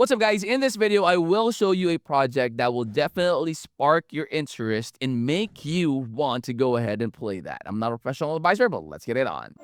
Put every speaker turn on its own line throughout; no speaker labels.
What's up, guys? In this video, I will show you a project that will definitely spark your interest and make you want to go ahead and play that. I'm not a professional advisor, but let's get it on.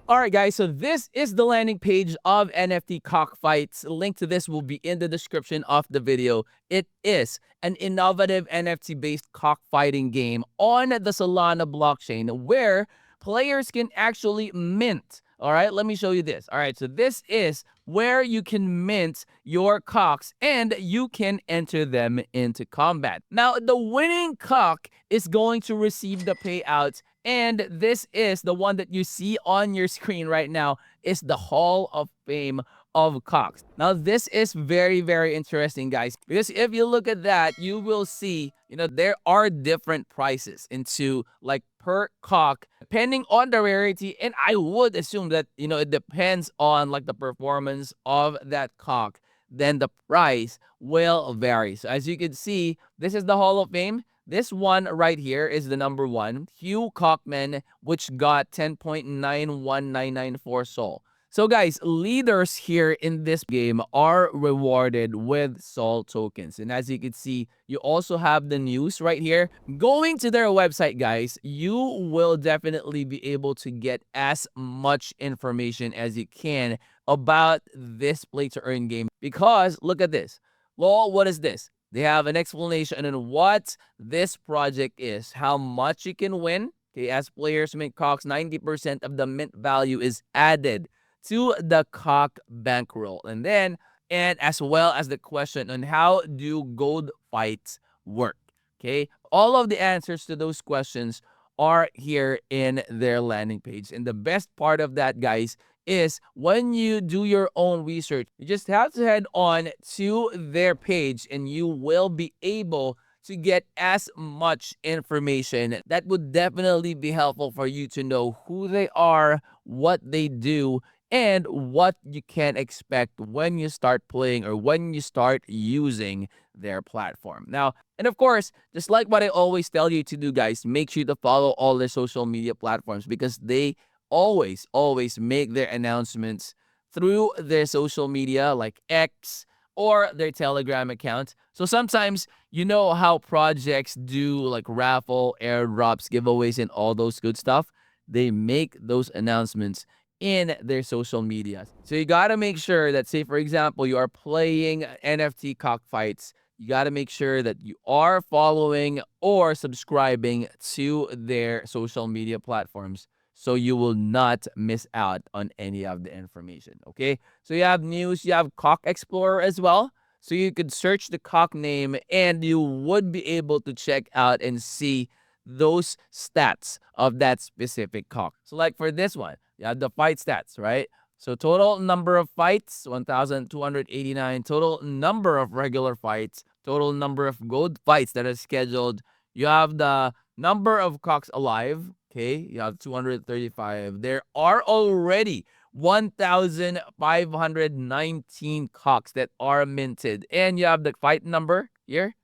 Alright guys, so this is the landing page of NFT Cockfights. Link to this will be in the description of the video. It is an innovative NFT-based cockfighting game on the Solana blockchain where players can actually mint. Alright, let me show you this. Alright, so this is where you can mint your cocks and you can enter them into combat. Now, the winning cock is going to receive the payouts, and this is the one that you see on your screen right now, is the Hall of Fame of cocks. Now, this is very, very interesting, guys, because if you look at that, you will see, there are different prices into like per cock, depending on the rarity. And I would assume that, it depends on like the performance of that cock, then the price will vary. So as you can see, this is the Hall of Fame. This one right here is the number one, Hugh Cockman, which got 10.91994 Sol. So guys, leaders here in this game are rewarded with Sol tokens. And as you can see, you also have the news right here. Going to their website, guys, you will definitely be able to get as much information as you can about this play to earn game. Because look at this. Well, what is this? They have an explanation on what this project is, how much you can win. Okay, as players mint cocks, 90% of the mint value is added to the cock bankroll. And as well as the question on how do gold fights work. Okay, all of the answers to those questions are here in their landing page. And the best part of that, guys, is when you do your own research, you just have to head on to their page and you will be able to get as much information that would definitely be helpful for you to know who they are, what they do, and what you can expect when you start playing or when you start using their platform. Now, and of course, just like what I always tell you to do, guys, make sure to follow all their social media platforms because they always make their announcements through their social media like X or their Telegram account. So sometimes, you know how projects do like raffle, airdrops, giveaways, and all those good stuff? They make those announcements in their social media. So you got to make sure that, say, for example, you are playing NFT Cockfights, you got to make sure that you are following or subscribing to their social media platforms so you will not miss out on any of the information, okay? So you have news, you have Cock Explorer as well. So you could search the cock name and you would be able to check out and see those stats of that specific cock. So like for this one, you have the fight stats, right? So total number of fights, 1,289. Total number of regular fights. Total number of gold fights that are scheduled. You have the number of cocks alive. Okay, you have 235. There are already 1,519 cocks that are minted. And you have the fight number here,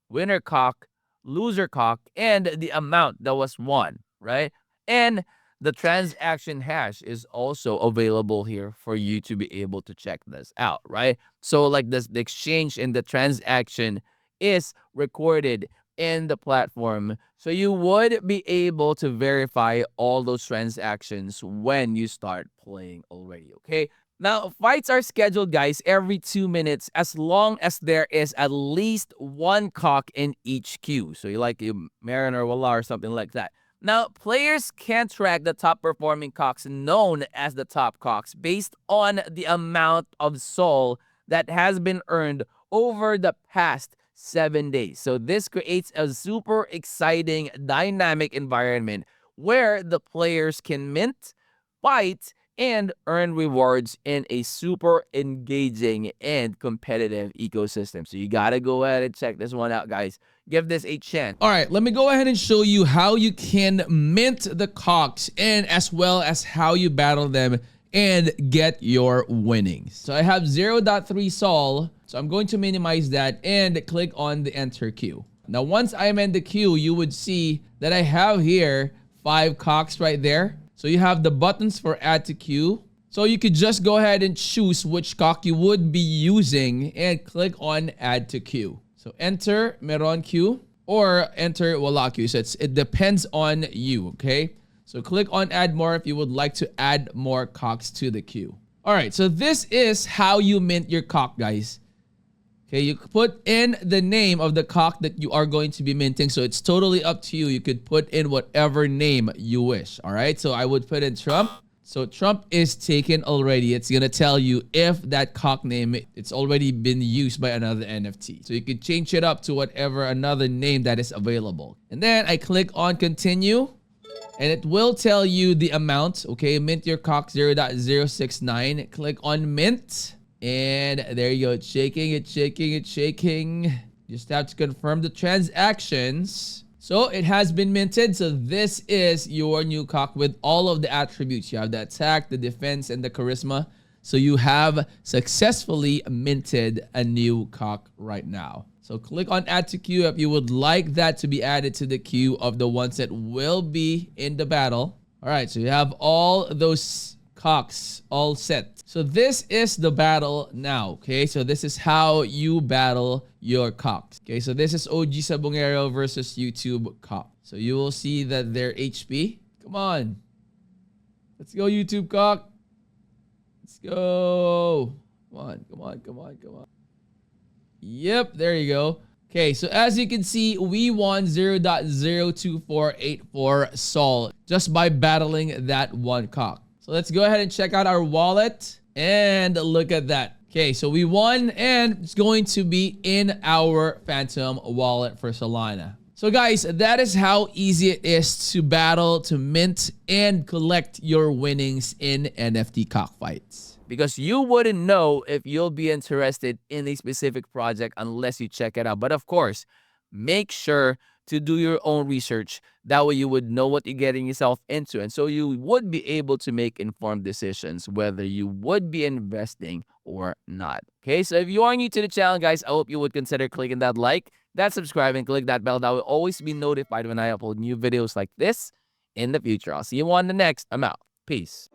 winner cock, loser cock, and the amount that was won, right? And the transaction hash is also available here for you to be able to check this out, right? So like this, the exchange and the transaction is recorded in the platform. So you would be able to verify all those transactions when you start playing already, okay? Now, fights are scheduled, guys, every 2 minutes as long as there is at least one cock in each queue. So you like you Mariner, Walla, or something like that. Now, players can track the top performing cocks known as the top cocks based on the amount of Sol that has been earned over the past 7 days. So this creates a super exciting, dynamic environment where the players can mint, fight, and earn rewards in a super engaging and competitive ecosystem. So you gotta go ahead and check this one out, guys. Give this a chance. All right, let me go ahead and show you how you can mint the cocks and as well as how you battle them and get your winnings. So I have 0.3 Sol. So I'm going to minimize that and click on the enter queue. Now, once I'm in the queue, you would see that I have here 5 cocks right there. So you have the buttons for add to queue. So you could just go ahead and choose which cock you would be using and click on add to queue. So enter meron queue or enter wala queue. So it depends on you, okay? So click on add more if you would like to add more cocks to the queue. All right, so this is how you mint your cock, guys. Okay, you put in the name of the cock that you are going to be minting. So it's totally up to you. You could put in whatever name you wish. All right, so I would put in Trump. So Trump is taken already. It's going to tell you if that cock name, it's already been used by another NFT. So you could change it up to whatever another name that is available. And then I click on continue. And it will tell you the amount. Okay, mint your cock 0.069. Click on mint. And there you go. It's shaking, it's shaking, it's shaking. Just have to confirm the transactions. So it has been minted. So this is your new cock with all of the attributes. You have the attack, the defense, and the charisma. So you have successfully minted a new cock right now. So click on add to queue if you would like that to be added to the queue of the ones that will be in the battle. All right, so you have all those cocks all set. So this is the battle now, okay? So this is how you battle your cocks. Okay, so this is OG Sabongero versus YouTube cock. So you will see that their HP. Come on. Let's go, YouTube cock. Let's go. Come on, come on, come on, come on. Yep, there you go. Okay, so as you can see, we won 0.02484 Sol just by battling that one cock. So let's go ahead and check out our wallet and look at that. Okay, so we won and it's going to be in our Phantom wallet for Solana. So guys, that is how easy it is to battle, to mint, and collect your winnings in NFT Cockfights. Because you wouldn't know if you'll be interested in a specific project unless you check it out. But of course, make sure to do your own research. That way you would know what you're getting yourself into. And so you would be able to make informed decisions whether you would be investing or not. Okay, so if you are new to the channel, guys, I hope you would consider clicking that like, that subscribe, and click that bell. That will always be notified when I upload new videos like this in the future. I'll see you on the next. I'm out. Peace.